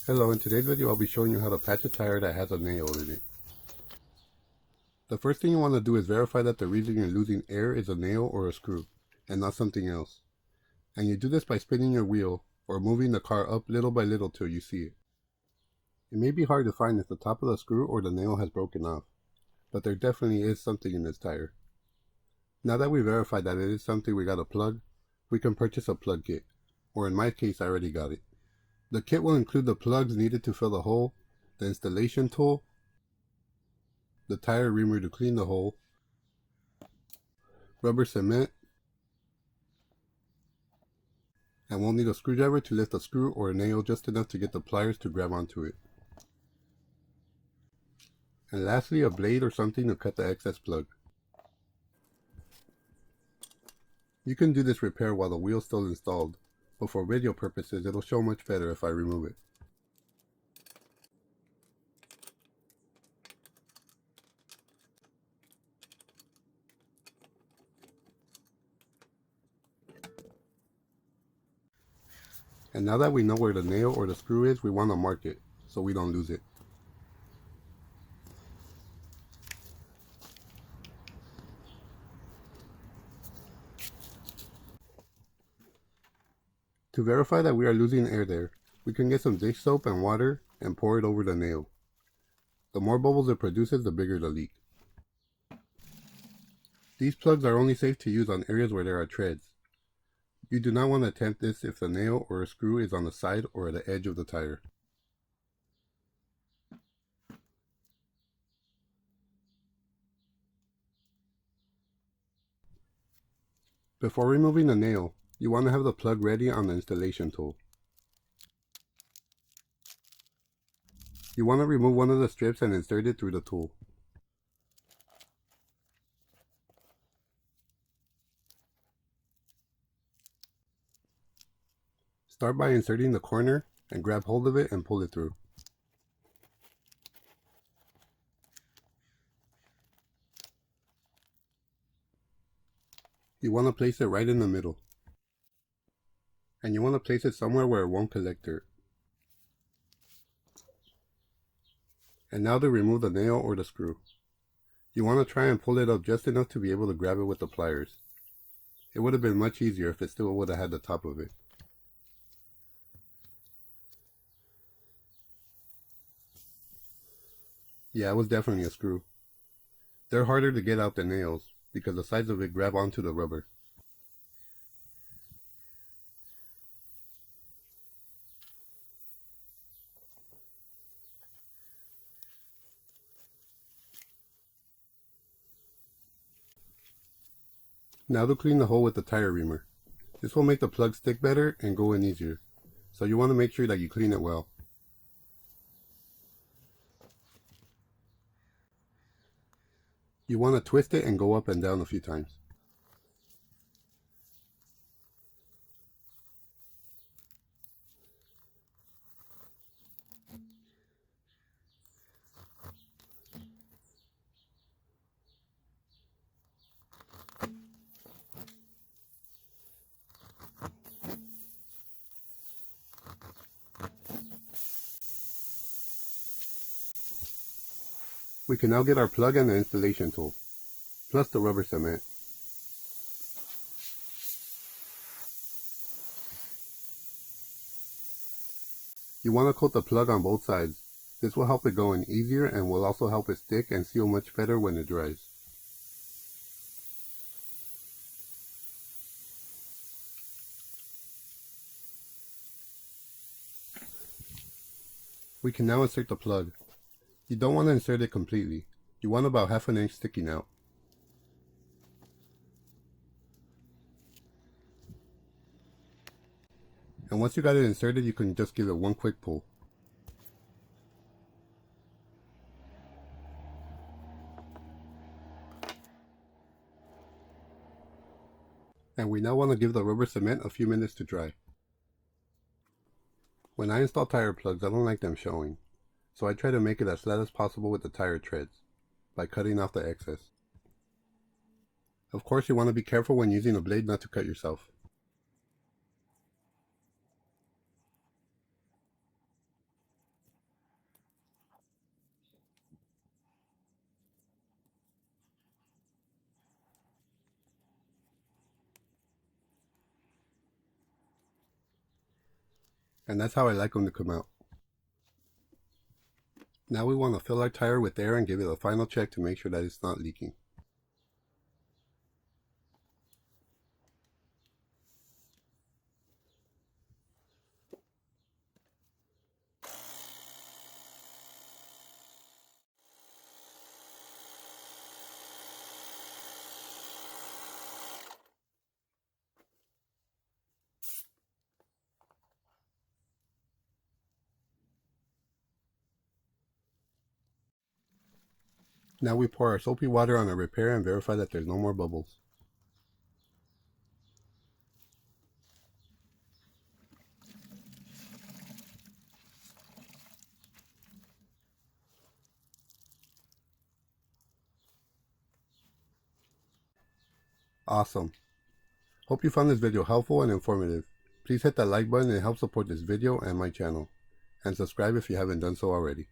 Hello, in today's video I'll be showing you how to patch a tire that has a nail in it. The first thing you want to do is verify that the reason you're losing air is a nail or a screw, and not something else. And you do this by spinning your wheel, or moving the car up little by little till you see it. It may be hard to find if the top of the screw or the nail has broken off, but there definitely is something in this tire. Now that we verified that it is something we gotta plug, we can purchase a plug kit, or in my case I already got it. The kit will include the plugs needed to fill the hole, the installation tool, the tire reamer to clean the hole, rubber cement, and we'll need a screwdriver to lift a screw or a nail just enough to get the pliers to grab onto it. And lastly, a blade or something to cut the excess plug. You can do this repair while the wheel's still installed, but for video purposes it'll show much better if I remove it. And now that we know where the nail or the screw is, we want to mark it so we don't lose it. To verify that we are losing air there, we can get some dish soap and water and pour it over the nail. The more bubbles it produces, the bigger the leak. These plugs are only safe to use on areas where there are treads. You do not want to attempt this if the nail or a screw is on the side or at the edge of the tire. Before removing the nail, you want to have the plug ready on the installation tool. You want to remove one of the strips and insert it through the tool. Start by inserting the corner and grab hold of it and pull it through. You want to place it right in the middle. And you want to place it somewhere where it won't collect dirt. And now to remove the nail or the screw. You want to try and pull it up just enough to be able to grab it with the pliers. It would have been much easier if it still would have had the top of it. Yeah, it was definitely a screw. They're harder to get out than nails because the sides of it grab onto the rubber. Now to clean the hole with the tire reamer. This will make the plug stick better and go in easier, so you want to make sure that you clean it well. You want to twist it and go up and down a few times. We can now get our plug and the installation tool, plus the rubber cement. You want to coat the plug on both sides. This will help it go in easier and will also help it stick and seal much better when it dries. We can now insert the plug. You don't want to insert it completely. You want about half an inch sticking out. And once you got it inserted, you can just give it one quick pull. And we now want to give the rubber cement a few minutes to dry. When I install tire plugs, I don't like them showing, so I try to make it as flat as possible with the tire treads, by cutting off the excess. Of course, you want to be careful when using a blade not to cut yourself. And that's how I like them to come out. Now we want to fill our tire with air and give it a final check to make sure that it's not leaking. Now we pour our soapy water on our repair and verify that there's no more bubbles. Awesome. Hope you found this video helpful and informative. Please hit that like button, it helps support this video and my channel. And subscribe if you haven't done so already.